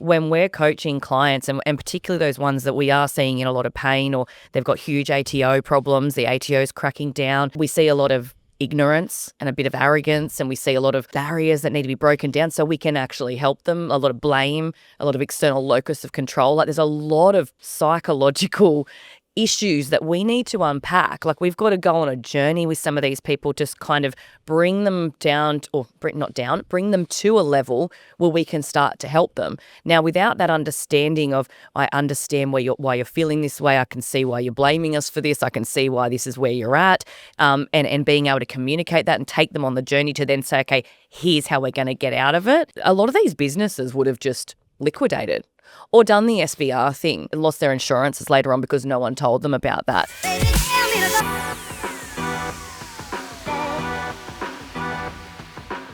When we're coaching clients, and particularly those ones that we are seeing in a lot of pain, or they've got huge ATO problems, the ATO's cracking down, we see a lot of ignorance and a bit of arrogance, and we see a lot of barriers that need to be broken down so we can actually help them, a lot of blame, a lot of external locus of control. Like, there's a lot of psychological issues that we need to unpack. Like, we've got to go on a journey with some of these people, just kind of bring them down, bring them to a level where we can start to help them. Now, without that understanding of, I understand why you're feeling this way, I can see why you're blaming us for this, I can see why this is where you're at, and being able to communicate that and take them on the journey to then say, okay, here's how we're going to get out of it. A lot of these businesses would have just liquidated or done the SVR thing and lost their insurances later on because no one told them about that.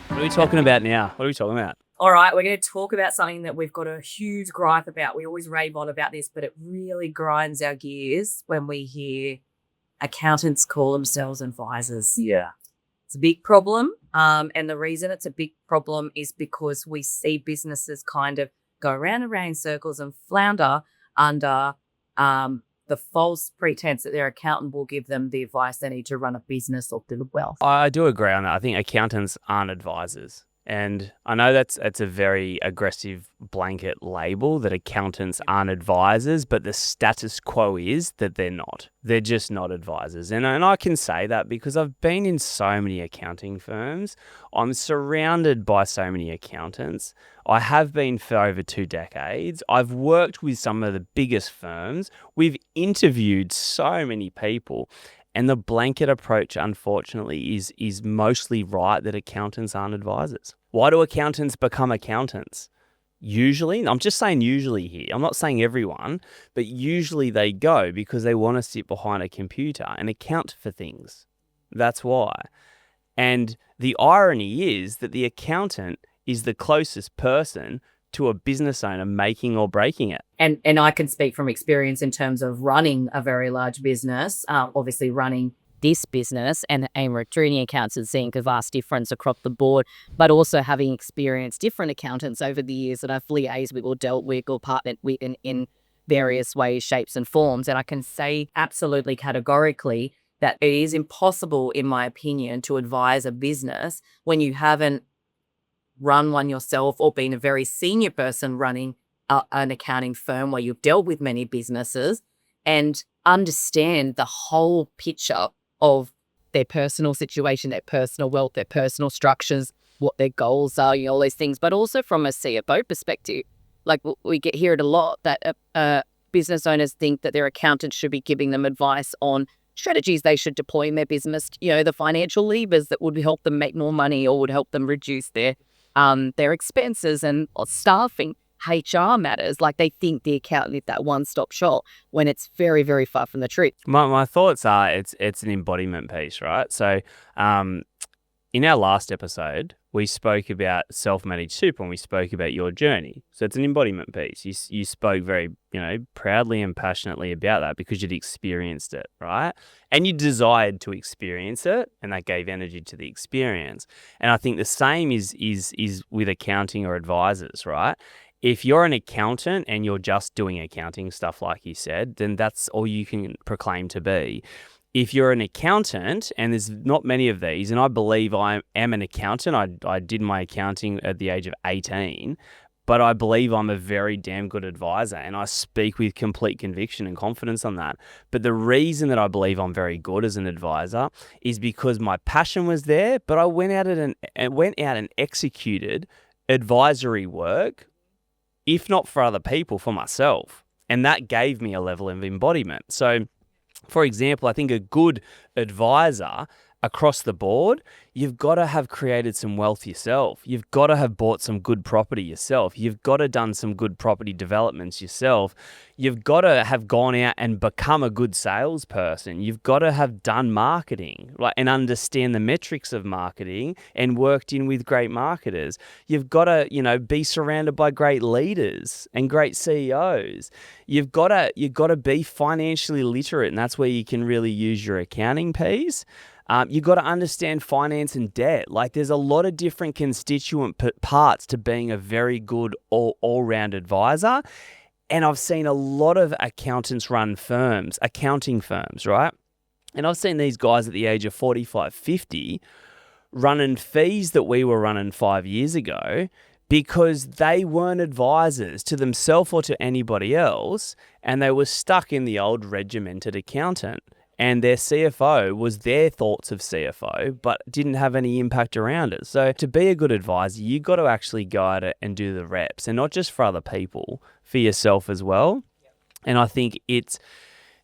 What are we talking about now? What are we talking about? All right, we're going to talk about something that we've got a huge gripe about. We always rave on about this, but it really grinds our gears when we hear accountants call themselves advisors. Yeah. It's a big problem. And the reason it's a big problem is because we see businesses kind of go around and around in circles and flounder under the false pretense that their accountant will give them the advice they need to run a business or build wealth. I do agree on that. I think accountants aren't advisors. And I know that's a very aggressive blanket label that accountants aren't advisors, but the status quo is that they're not. They're just not advisors. And I can say that because I've been in so many accounting firms. I'm surrounded by so many accountants. I have been for over 2 decades. I've worked with some of the biggest firms. We've interviewed so many people. And the blanket approach, unfortunately, is mostly right that accountants aren't advisors. Why do accountants become accountants? Usually, I'm just saying usually here, I'm not saying everyone, but usually they go because they want to sit behind a computer and account for things. That's why. And the irony is that the accountant is the closest person to a business owner making or breaking it. And I can speak from experience in terms of running a very large business, obviously running this business and recruiting accountants and seeing a vast difference across the board, but also having experienced different accountants over the years that I've liaised with or dealt with or partnered with in various ways, shapes and forms. And I can say absolutely categorically that it is impossible, in my opinion, to advise a business when you haven't run one yourself or been a very senior person running an accounting firm where you've dealt with many businesses and understand the whole picture of their personal situation, their personal wealth, their personal structures, what their goals are, all these things, but also from a CFO perspective. Like, we hear it a lot that business owners think that their accountant should be giving them advice on strategies they should deploy in their business, the financial levers that would help them make more money or would help them reduce their expenses and staffing, HR matters. Like, they think the accountant is that one-stop shop when it's very, very far from the truth. My thoughts are it's an embodiment piece, right? So in our last episode, we spoke about self-managed super and we spoke about your journey. So it's an embodiment piece. You spoke very, proudly and passionately about that because you'd experienced it, right? And you desired to experience it, and that gave energy to the experience. And I think the same is with accounting or advisors, right? If you're an accountant and you're just doing accounting stuff, like you said, then that's all you can proclaim to be. If you're an accountant, and there's not many of these, and I believe I am an accountant. I did my accounting at the age of 18, but I believe I'm a very damn good advisor, and I speak with complete conviction and confidence on that. But the reason that I believe I'm very good as an advisor is because my passion was there, but I went out and executed advisory work, if not for other people, for myself. And that gave me a level of embodiment. So, for example, I think a good advisor across the board, you've got to have created some wealth yourself. You've got to have bought some good property yourself. You've got to have done some good property developments yourself. You've got to have gone out and become a good salesperson. You've got to have done marketing, and understand the metrics of marketing and worked in with great marketers. You've got to, be surrounded by great leaders and great CEOs. You've got to be financially literate, and that's where you can really use your accounting piece. You got to understand finance and debt. Like there's a lot of different constituent parts to being a very good all-round advisor. And I've seen a lot of accountants run firms, accounting firms, right? And I've seen these guys at the age of 45, 50 running fees that we were running 5 years ago because they weren't advisors to themselves or to anybody else, and they were stuck in the old regimented accountant. And their CFO was their thoughts of CFO, but didn't have any impact around it. So to be a good advisor, you got to actually go at it and do the reps, and not just for other people, for yourself as well. And I think it's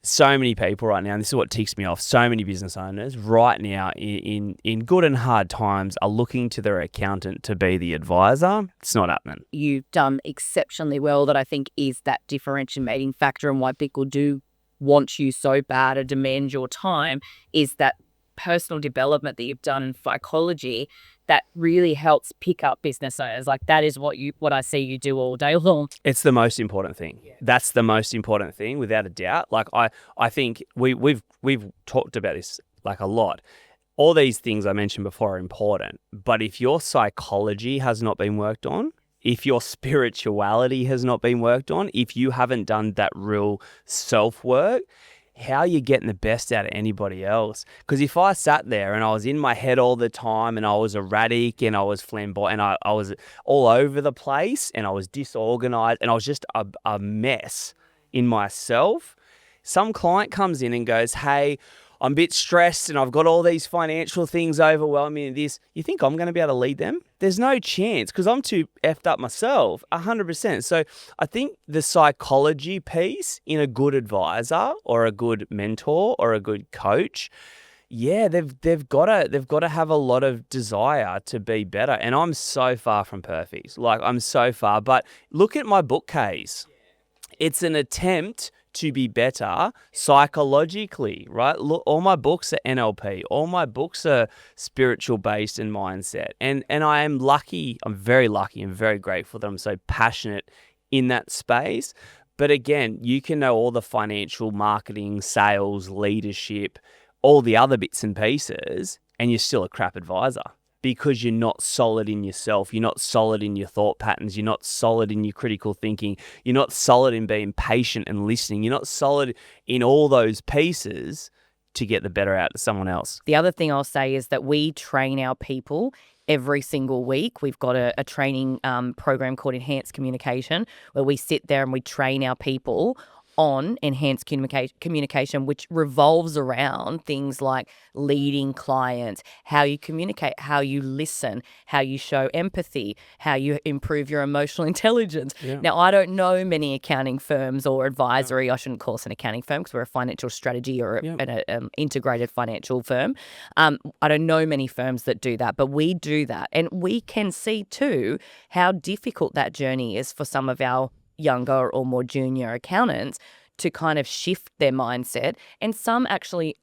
so many people right now, and this is what ticks me off, so many business owners right now in good and hard times are looking to their accountant to be the advisor. It's not happening. You've done exceptionally well, that I think is that differentiating factor, and why people do want you so bad or demand your time is that personal development that you've done in psychology that really helps pick up business owners. Like that is what I see you do all day long. It's the most important thing. Yeah. That's the most important thing, without a doubt. Like I think we've talked about this like a lot. All these things I mentioned before are important, but if your psychology has not been worked on, if your spirituality has not been worked on, if you haven't done that real self-work, how are you getting the best out of anybody else? Because if I sat there and I was in my head all the time and I was erratic and I was flamboyant and I was all over the place and I was disorganized and I was just a mess in myself, some client comes in and goes, hey, I'm a bit stressed and I've got all these financial things overwhelming and this. You think I'm going to be able to lead them? There's no chance because I'm too effed up myself, 100%. So I think the psychology piece in a good advisor or a good mentor or a good coach, yeah, they've got to have a lot of desire to be better. And I'm so far from perfect. Like I'm so far, but look at my bookcase. It's an attempt to be better psychologically, right? Look, all my books are NLP. All my books are spiritual based and mindset. And I am lucky. I'm very lucky and very grateful that I'm so passionate in that space. But again, you can know all the financial, marketing, sales, leadership, all the other bits and pieces, and you're still a crap advisor. Because you're not solid in yourself, you're not solid in your thought patterns, you're not solid in your critical thinking, you're not solid in being patient and listening, you're not solid in all those pieces to get the better out of someone else. The other thing I'll say is that we train our people every single week. We've got a training program called Enhanced Communication, where we sit there and we train our people on enhanced communication, which revolves around things like leading clients, how you communicate, how you listen, how you show empathy, how you improve your emotional intelligence. Yeah. Now, I don't know many accounting firms or advisory. Yeah. I shouldn't call us an accounting firm because we're a financial strategy or an integrated financial firm. I don't know many firms that do that, but we do that. And we can see too how difficult that journey is for some of our younger or more junior accountants to kind of shift their mindset, and some actually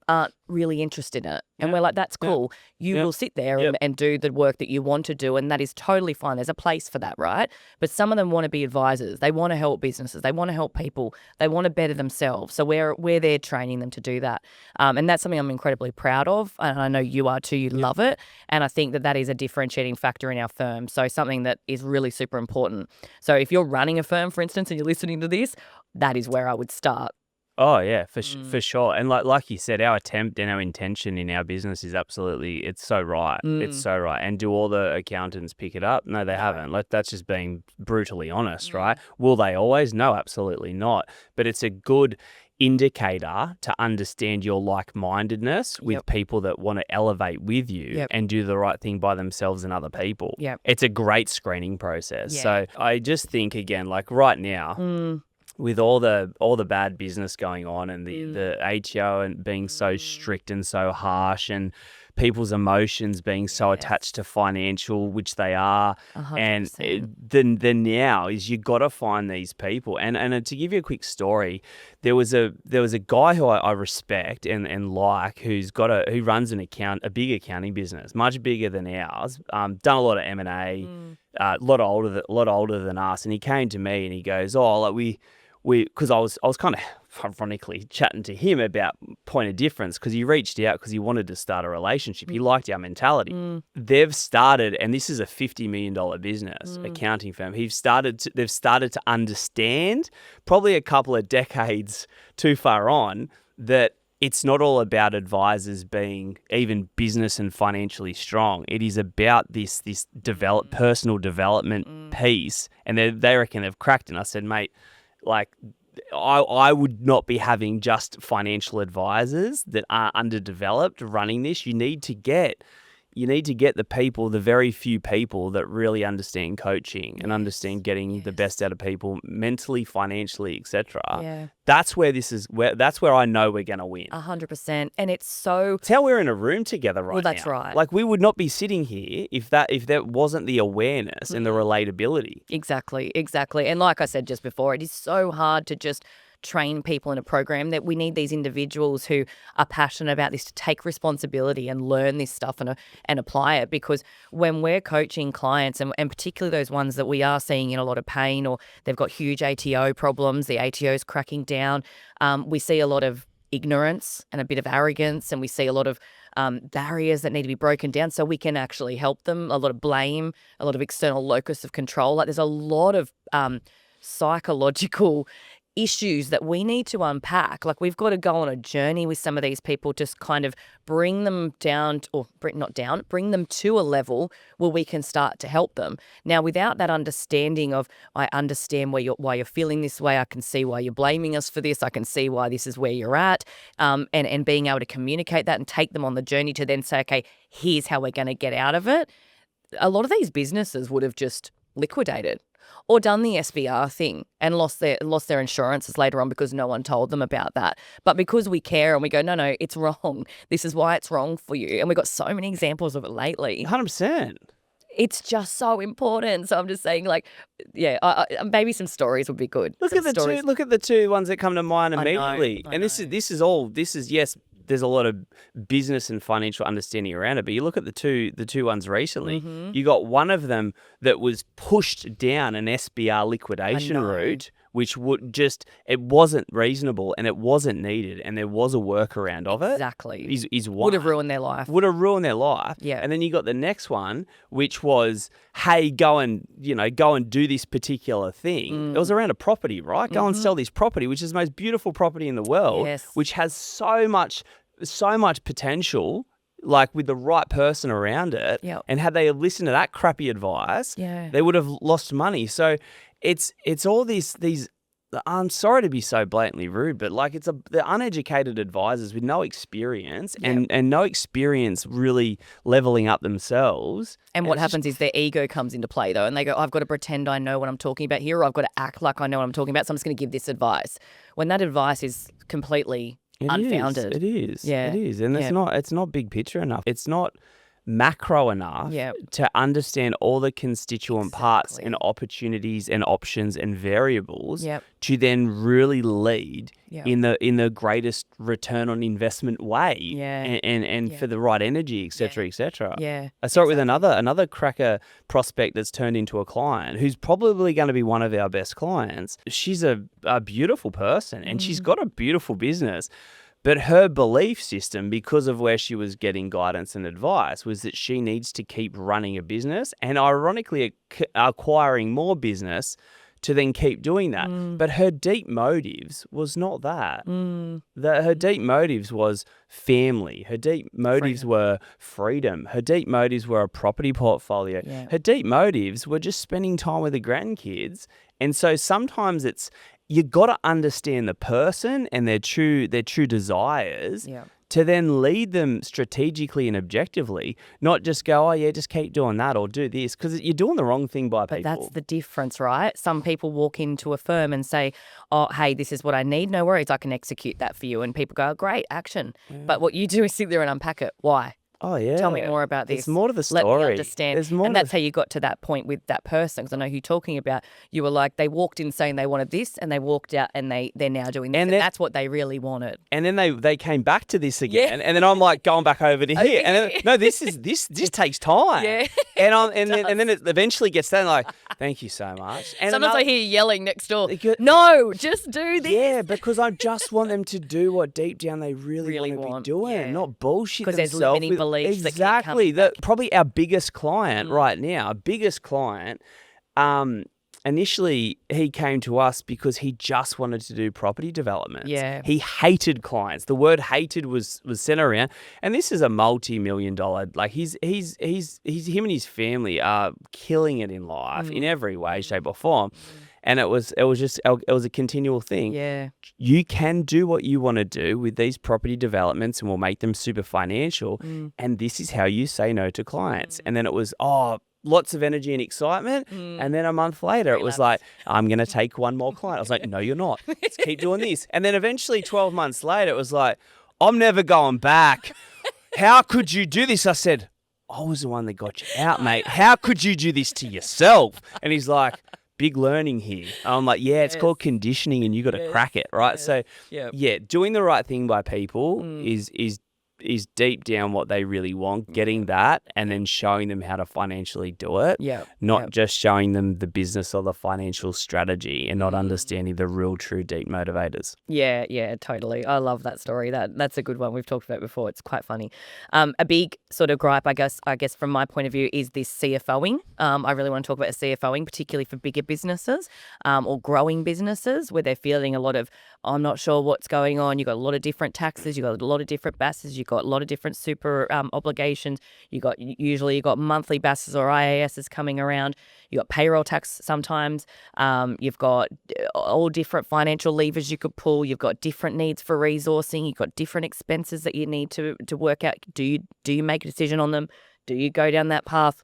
aren't really interested in it. And we're like, that's cool. You will sit there and do the work that you want to do, and that is totally fine. There's a place for that, right? But some of them want to be advisors. They want to help businesses. They want to help people. They want to better themselves. So we're there training them to do that. And that's something I'm incredibly proud of. And I know you are too. You love it. And I think that is a differentiating factor in our firm. So something that is really super important. So if you're running a firm, for instance, and you're listening to this, that is where I would start. Oh yeah, for sure. And like you said, our attempt and our intention in our business is absolutely, it's so right. It's so right. And do all the accountants pick it up? No, they haven't. Like that's just being brutally honest, right? Will they always? No, absolutely not. But it's a good indicator to understand your like-mindedness with people that want to elevate with you and do the right thing by themselves and other people. It's a great screening process. So I just think, again, like right now, with all the bad business going on and the ATO and being so strict and so harsh and people's emotions being so attached to financial, which they are, 100%. And the now is you got to find these people. And to give you a quick story, there was a guy who I respect and like who runs a big accounting business, much bigger than ours. Done a lot of M&A, a lot older than us, and he came to me and he goes, "Oh, like we." Because I was kind of ironically chatting to him about point of difference because he reached out because he wanted to start a relationship. He liked our mentality. They've started, and this is a $50 million business, accounting firm. They've started to understand, probably a couple of decades too far on, that it's not all about advisors being even business and financially strong. It is about this personal development piece, and they reckon they've cracked it. And I said, mate, like, I would not be having just financial advisors that are underdeveloped running this. You need to get the people, the very few people that really understand coaching and understand getting the best out of people mentally, financially, etc. Yeah. That's where I know we're going to win. 100%. And it's how we're in a room together right now. Well, that's right. Like, we would not be sitting here if there wasn't the awareness and the relatability. Exactly. And like I said just before, it is so hard to just train people in a program, that we need these individuals who are passionate about this to take responsibility and learn this stuff and apply it. Because when we're coaching clients, and particularly those ones that we are seeing in a lot of pain, or they've got huge ATO problems, the ATO is cracking down, we see a lot of ignorance and a bit of arrogance, and we see a lot of barriers that need to be broken down so we can actually help them. A lot of blame, a lot of external locus of control. Like, there's a lot of psychological issues that we need to unpack. Like, we've got to go on a journey with some of these people to kind of bring them down, bring them to a level where we can start to help them. Now, without that understanding of, I understand why you're feeling this way, I can see why you're blaming us for this, I can see why this is where you're at, and being able to communicate that and take them on the journey to then say, okay, here's how we're going to get out of it. A lot of these businesses would have just liquidated or done the SVR thing and lost their insurances later on because no one told them about that. But because we care and we go, no, it's wrong. This is why it's wrong for you. And we've got so many examples of it lately. 100%. It's just so important. So I'm just saying, like, yeah, maybe some stories would be good. Look at the two ones that come to mind immediately. I know. This is yes, there's a lot of business and financial understanding around it, but you look at the two ones recently, you got one of them that was pushed down an SBR liquidation route, which it wasn't reasonable and it wasn't needed, and there was a workaround of it. Exactly. Is one. Would have ruined their life. Yeah. And then you got the next one, which was, hey, go and do this particular thing. It was around a property, right? Go and sell this property, which is the most beautiful property in the world, which has so much potential, like, with the right person around it. Yep. And had they listened to that crappy advice, they would have lost money. So it's all these. I'm sorry to be so blatantly rude, but like, the uneducated advisors with no experience and no experience really leveling up themselves. And what happens is their ego comes into play, though, and they go, I've got to pretend I know what I'm talking about here, or I've got to act like I know what I'm talking about, so I'm just going to give this advice. When that advice is completely unfounded. It is. Yeah. It is. And it's not big picture enough. It's not macro enough to understand all the constituent parts and opportunities and options and variables to then really lead in the greatest return on investment way and for the right energy, etc., etc. I saw it with another cracker prospect that's turned into a client who's probably going to be one of our best clients. She's a beautiful person and she's got a beautiful business. But her belief system, because of where she was getting guidance and advice, was that she needs to keep running a business and ironically acquiring more business to then keep doing that. But her deep motives was not that. Her deep motives was family. Her deep motives were freedom. Her deep motives were a property portfolio. Her deep motives were just spending time with the grandkids. And so sometimes you got to understand the person and their true desires to then lead them strategically and objectively, not just go, oh yeah, just keep doing that or do this, because you're doing the wrong thing by people. But that's the difference, right? Some people walk into a firm and say, oh, hey, this is what I need. No worries, I can execute that for you. And people go, oh, great, action. But what you do is sit there and unpack it. Why? Oh, yeah. Tell me more about this. There's more to the Let me story. understand. There's more And to that's how you got to that point with that person, because I know who you're talking about. You were like, they walked in saying they wanted this, and they walked out and they're now doing this. And that's what they really wanted. And then they came back to this again. And then I'm like going back over to here. And then, no, this takes time. Yeah. And then it eventually gets there and like, thank you so much. And sometimes I hear you yelling next door. go, no, just do this. Yeah, because I just want them to do what deep down they really want to be doing, not bullshit because there's themselves limiting beliefs. Exactly. Probably our biggest client right now, our biggest client, initially he came to us because he just wanted to do property development. Yeah. He hated clients. The word hated was sent around. And this is a multi-million-dollar, like he's him and his family are killing it in life in every way, shape or form. And it was a continual thing. Yeah. You can do what you want to do with these property developments and we'll make them super financial. And this is how you say no to clients. And then it was, lots of energy and excitement. And then a month later, it was like, I'm going to take one more client. I was like, no, you're not. Let's keep doing this. And then eventually 12 months later, it was like, I'm never going back. How could you do this? I said, I was the one that got you out, mate. How could you do this to yourself? And he's like, big learning here. I'm like, it's called conditioning and you got to crack it, right? So, doing the right thing by people is deep down what they really want, getting that and then showing them how to financially do it, not just showing them the business or the financial strategy and not understanding the real, true, deep motivators. Yeah, totally. I love that story. That's a good one. We've talked about it before. It's quite funny. A big sort of gripe, I guess from my point of view, is this CFOing. I really want to talk about CFOing, particularly for bigger businesses or growing businesses where they're feeling a lot of, I'm not sure what's going on. You've got a lot of different taxes. You've got a lot of different BASs. You've got a lot of different super obligations. Usually you got monthly BASs or IASs coming around. You got payroll tax sometimes. You've got all different financial levers you could pull. You've got different needs for resourcing. You've got different expenses that you need to work out. Do you make a decision on them? Do you go down that path?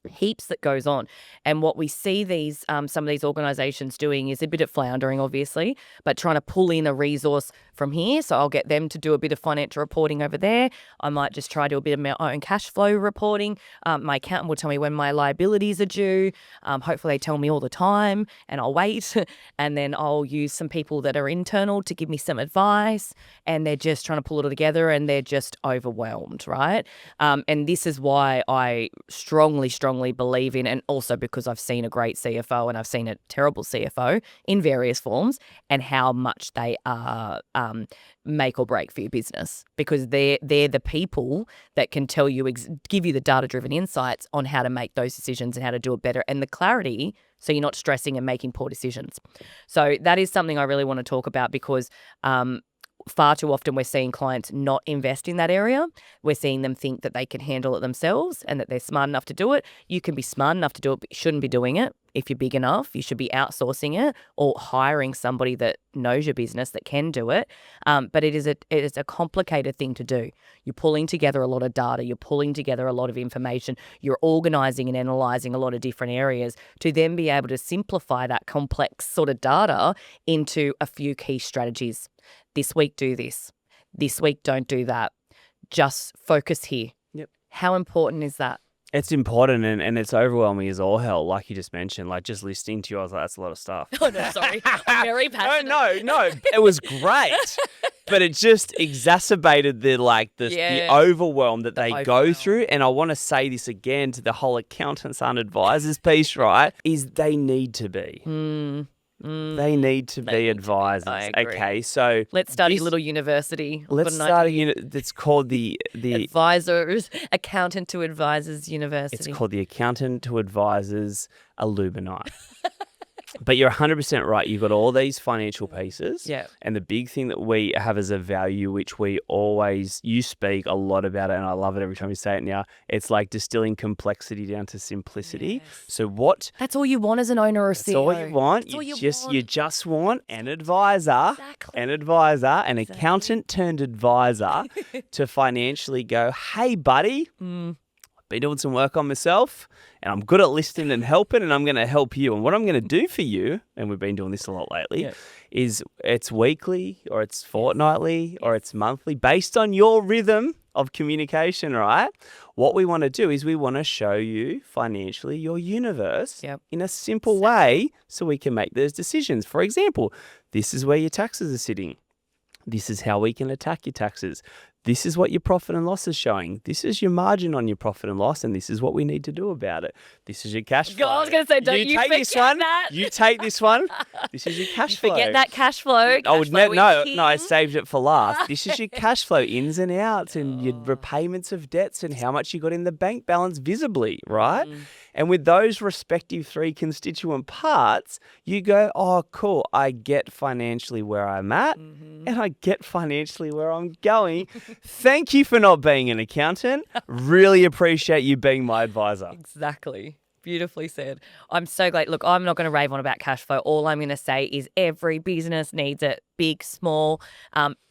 Heaps that goes on. And what we see these some of these organizations doing is a bit of floundering, obviously, but trying to pull in a resource from here. So I'll get them to do a bit of financial reporting over there. I might just try to do a bit of my own cash flow reporting. My accountant will tell me when my liabilities are due. Hopefully they tell me all the time and I'll wait. And then I'll use some people that are internal to give me some advice. And they're just trying to pull it all together and they're just overwhelmed, right? And this is why I strongly believe in, and also because I've seen a great CFO and I've seen a terrible CFO in various forms, and how much they are make or break for your business, because they're the people that can tell you, give you the data-driven insights on how to make those decisions and how to do it better, and the clarity so you're not stressing and making poor decisions. So that is something I really want to talk about, because far too often we're seeing clients not invest in that area. We're seeing them think that they can handle it themselves and that they're smart enough to do it. You can be smart enough to do it, but you shouldn't be doing it. If you're big enough, you should be outsourcing it or hiring somebody that knows your business that can do it. But it is a complicated thing to do. You're pulling together a lot of data. You're pulling together a lot of information. You're organizing and analyzing a lot of different areas to then be able to simplify that complex sort of data into a few key strategies. This week, do this. This week, don't do that. Just focus here. Yep. How important is that? It's important and it's overwhelming as all hell, like you just mentioned. Like, just listening to you, I was like, that's a lot of stuff. Oh, no, sorry. I'm very passionate. No. It was great. But it just exacerbated the overwhelm that they go through. And I want to say this again to the whole accountants and advisors piece, right, is they need to be. They need to be advisors. Okay, so let's start a little university. Let's start a unit. It's called the Advisors, Accountant to Advisors University. It's called the Accountant to Advisors Illuminati. But you're 100% right. You've got all these financial pieces. Yeah. And the big thing that we have as a value, which you speak a lot about it, and I love it every time you say it now, it's like distilling complexity down to simplicity. Yes. So that's all you want as an owner or CEO. That's all you want. You just want an advisor, an accountant turned advisor to financially go, hey, buddy, been doing some work on myself and I'm good at listening and helping, and I'm going to help you. And what I'm going to do for you, and we've been doing this a lot lately, is it's weekly or it's fortnightly or it's monthly based on your rhythm of communication, right? What we want to do is we want to show you financially your universe in a simple way so we can make those decisions. For example, this is where your taxes are sitting. This is how we can attack your taxes. This is what your profit and loss is showing. This is your margin on your profit and loss, and this is what we need to do about it. This is your cash flow. I was going to say, don't you take forget this one. that. You take this one. This is your cash flow. Forget that cash flow. No, I saved it for last. This is your cash flow, ins and outs, and your repayments of debts, and how much you got in the bank balance visibly, right? And with those respective three constituent parts, you go, oh, cool, I get financially where I'm at, and I get financially where I'm going. Thank you for not being an accountant. Really appreciate you being my advisor. Exactly. Beautifully said. I'm so glad. Look, I'm not going to rave on about cash flow. All I'm going to say is every business needs it, big, small.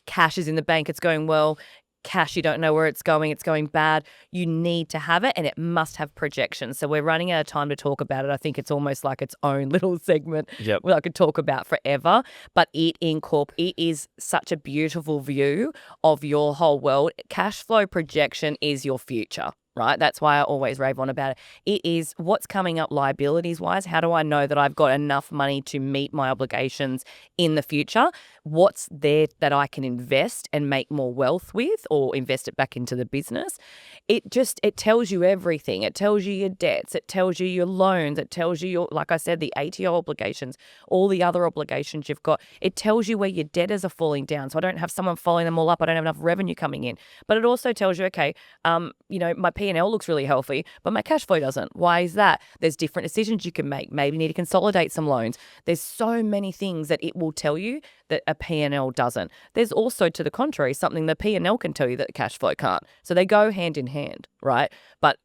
Cash is in the bank. It's going well. Cash, you don't know where it's going bad. You need to have it, and it must have projections. So we're running out of time to talk about it. I think it's almost like its own little segment where I could talk about forever. But it is such a beautiful view of your whole world. Cash flow projection is your future. Right? That's why I always rave on about it. It is what's coming up liabilities wise. How do I know that I've got enough money to meet my obligations in the future? What's there that I can invest and make more wealth with, or invest it back into the business? It tells you everything. It tells you your debts. It tells you your loans. It tells you your, like I said, the ATO obligations, all the other obligations you've got. It tells you where your debtors are falling down. So I don't have someone following them all up. I don't have enough revenue coming in. But it also tells you, okay, my P&L looks really healthy, but my cash flow doesn't. Why is that? There's different decisions you can make. Maybe you need to consolidate some loans. There's so many things that it will tell you that a P&L doesn't. There's also, to the contrary, something the P&L can tell you that the cash flow can't. So they go hand in hand, right? But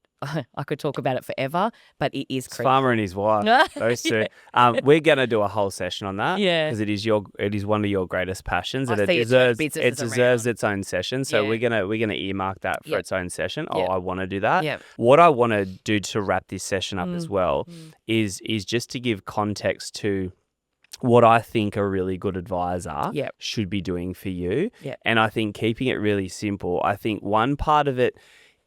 I could talk about it forever, but it is critical. Farmer and his wife, those two. We're going to do a whole session on that because it is one of your greatest passions, and it deserves its own session. So we're gonna earmark that for its own session. Oh, I want to do that. Yep. What I want to do to wrap this session up as well is just to give context to what I think a really good advisor should be doing for you. Yep. And I think keeping it really simple. I think one part of it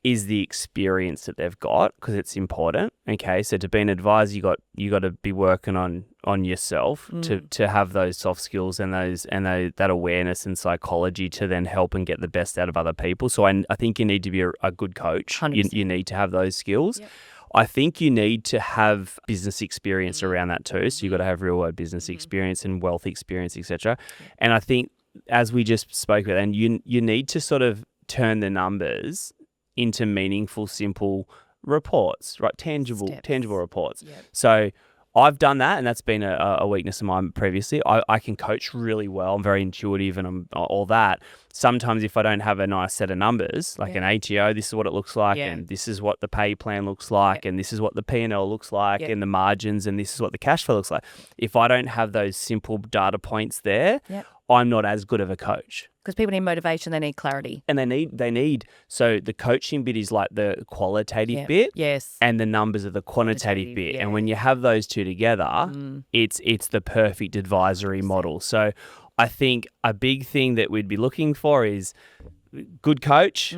is the experience that they've got, because it's important. Okay, so to be an advisor, you got to be working on yourself to have those soft skills and that awareness and psychology to then help and get the best out of other people. So I think you need to be a good coach. You need to have those skills. Yep. I think you need to have business experience around that too. So you've got to have real world business experience and wealth experience, etc. And I think, as we just spoke about, and you need to sort of turn the numbers into meaningful, simple reports, right? Tangible reports. Yep. So I've done that, and that's been a weakness of mine previously. I can coach really well. I'm very intuitive, and I'm all that. Sometimes if I don't have a nice set of numbers, like an ATO, this is what it looks like, and this is what the pay plan looks like, and this is what the P&L looks like, and the margins, and this is what the cash flow looks like. If I don't have those simple data points there, I'm not as good of a coach. Because people need motivation, they need clarity. And they need, so the coaching bit is like the qualitative bit. Yes. And the numbers are the quantitative bit. Yeah. And when you have those two together, it's the perfect advisory model. So I think a big thing that we'd be looking for is good coach,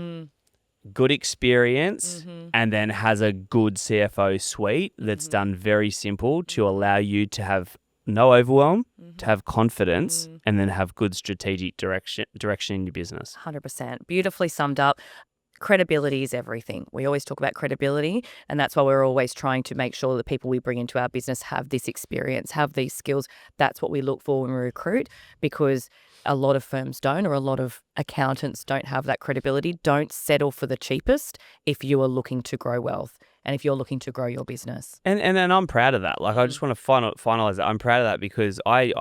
good experience, and then has a good CFO suite that's done very simple to allow you to have no overwhelm, to have confidence, and then have good strategic direction in your business. 100%. Beautifully summed up. Credibility is everything. We always talk about credibility, and that's why we're always trying to make sure that people we bring into our business have this experience, have these skills. That's what we look for when we recruit, because a lot of firms don't, or a lot of accountants don't have that credibility. Don't settle for the cheapest if you are looking to grow wealth and if you're looking to grow your business. And I'm proud of that. Like, I just want to finalize that. I'm proud of that because I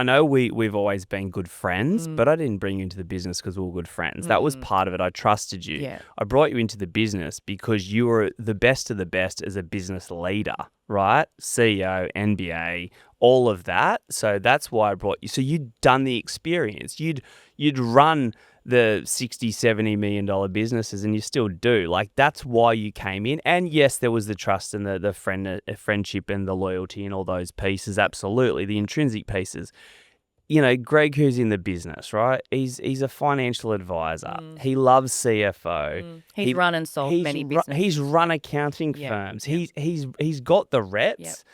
know we've always been good friends, but I didn't bring you into the business because we were good friends. That was part of it. I trusted you. Yeah. I brought you into the business because you were the best of the best as a business leader, right? CEO, NBA, all of that. So that's why I brought you. So you'd done the experience. You'd run the $60, $70 million businesses, and you still do. Like, that's why you came in. And yes, there was the trust and the friendship and the loyalty and all those pieces. Absolutely. The intrinsic pieces. Greg, who's in the business, right? He's a financial advisor. He loves CFO. He's run and sold many businesses. He's run accounting firms. He's got the reps.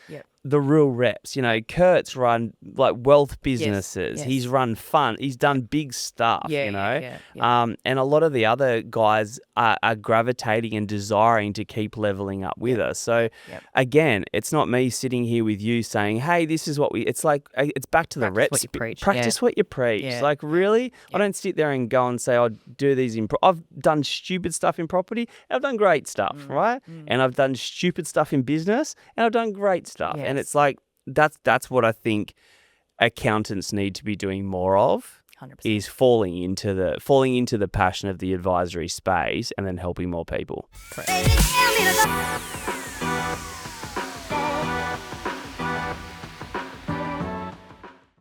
The real reps. Kurt's run like wealth businesses. Yes. He's run fund. He's done big stuff, Yeah. And a lot of the other guys are gravitating and desiring to keep leveling up with us. So again, it's not me sitting here with you saying, hey, this is what it's like. It's back to the reps. What you preach. Practice what you preach. Yeah. Like, really? I don't sit there and go and say, I'll do these. I've done stupid stuff in property. And I've done great stuff, right? And I've done stupid stuff in business and I've done great stuff. Yes. And it's like, that's what I think accountants need to be doing more of. 100%. Is falling into the passion of the advisory space and then helping more people. Correct.